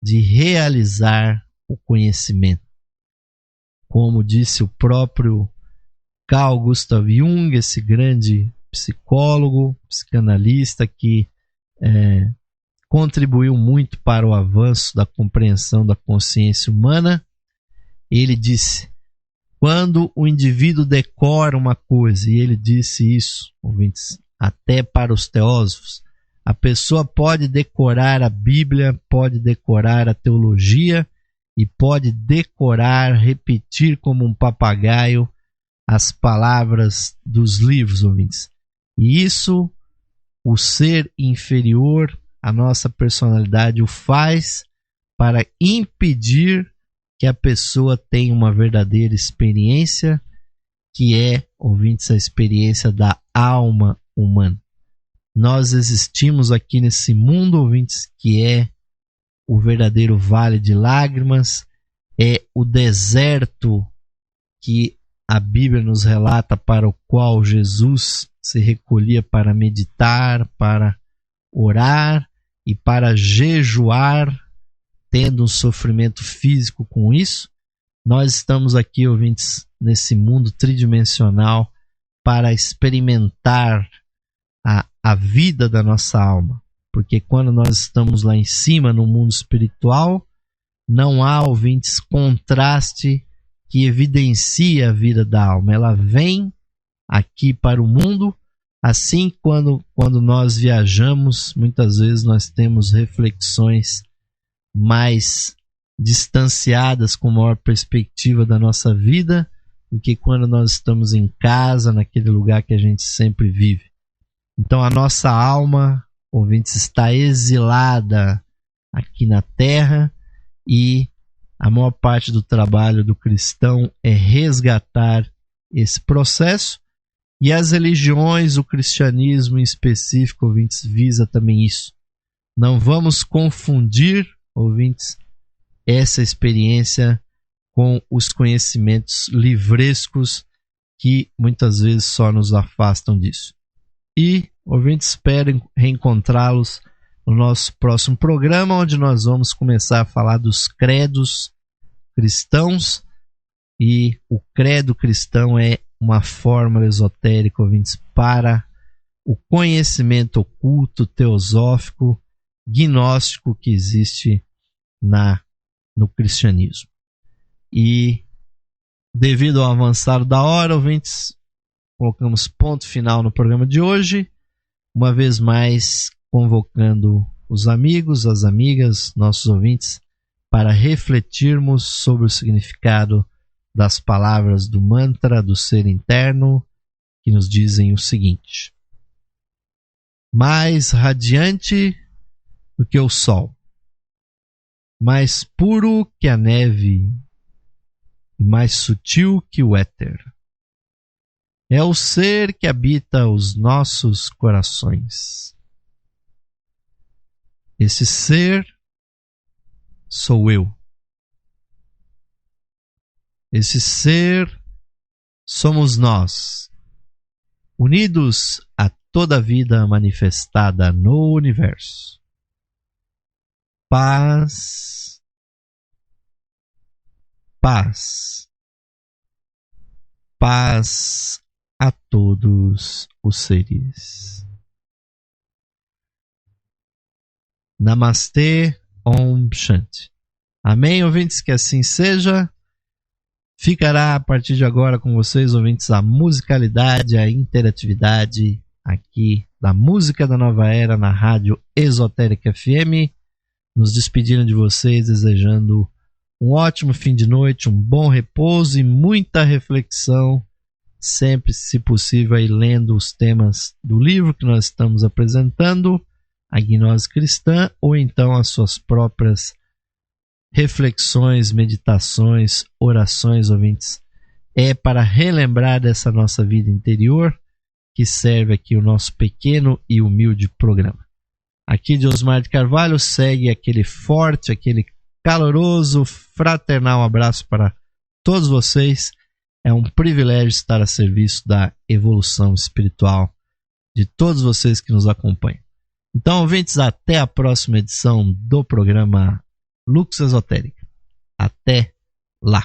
de realizar o conhecimento. Como disse o próprio Carl Gustav Jung, esse grande psicólogo, psicanalista que contribuiu muito para o avanço da compreensão da consciência humana, ele disse: quando o indivíduo decora uma coisa, e ele disse isso, ouvintes, até para os teósofos, a pessoa pode decorar a Bíblia, pode decorar a teologia e pode decorar, repetir como um papagaio as palavras dos livros, ouvintes. E isso, o ser inferior à nossa personalidade o faz para impedir que a pessoa tenha uma verdadeira experiência, que é, ouvintes, a experiência da alma humana. Nós existimos aqui nesse mundo, ouvintes, que é o verdadeiro vale de lágrimas, é o deserto que a Bíblia nos relata, para o qual Jesus se recolhia para meditar, para orar e para jejuar, tendo um sofrimento físico com isso. Nós estamos aqui, ouvintes, nesse mundo tridimensional para experimentar a vida da nossa alma. Porque quando nós estamos lá em cima, no mundo espiritual, não há, ouvintes, contraste que evidencia a vida da alma. Ela vem aqui para o mundo. Assim, quando nós viajamos, muitas vezes nós temos reflexões mais distanciadas, com maior perspectiva da nossa vida, do que quando nós estamos em casa, naquele lugar que a gente sempre vive. Então a nossa alma, ouvintes, está exilada aqui na terra, e a maior parte do trabalho do cristão é resgatar esse processo. E as religiões, o cristianismo em específico, ouvintes, visa também isso. Não vamos confundir, ouvintes, essa experiência com os conhecimentos livrescos que muitas vezes só nos afastam disso. E, ouvintes, espero reencontrá-los no nosso próximo programa, onde nós vamos começar a falar dos credos cristãos. E o credo cristão é uma fórmula esotérica, ouvintes, para o conhecimento oculto, teosófico, gnóstico que existe no cristianismo. E devido ao avançado da hora, ouvintes, colocamos ponto final no programa de hoje, uma vez mais convocando os amigos, as amigas, nossos ouvintes, para refletirmos sobre o significado das palavras do mantra do ser interno, que nos dizem o seguinte: mais radiante do que o sol, mais puro que a neve e mais sutil que o éter, é o ser que habita os nossos corações. Esse ser sou eu. Esse ser somos nós, unidos a toda a vida manifestada no universo. Paz, paz, paz a todos os seres. Namastê, Om Shanti. Amém, ouvintes, que assim seja. Ficará a partir de agora com vocês, ouvintes, a musicalidade, a interatividade aqui da Música da Nova Era na Rádio Esotérica FM. Nos despedindo de vocês, desejando um ótimo fim de noite, um bom repouso e muita reflexão, sempre, se possível, aí, lendo os temas do livro que nós estamos apresentando, a Gnose Cristã, ou então as suas próprias reflexões, meditações, orações, ouvintes. É para relembrar dessa nossa vida interior que serve aqui o nosso pequeno e humilde programa. Aqui de Osmar de Carvalho segue aquele forte, aquele caloroso, fraternal abraço para todos vocês. É um privilégio estar a serviço da evolução espiritual de todos vocês que nos acompanham. Então, ouvintes, até a próxima edição do programa Lux Esotérica. Até lá!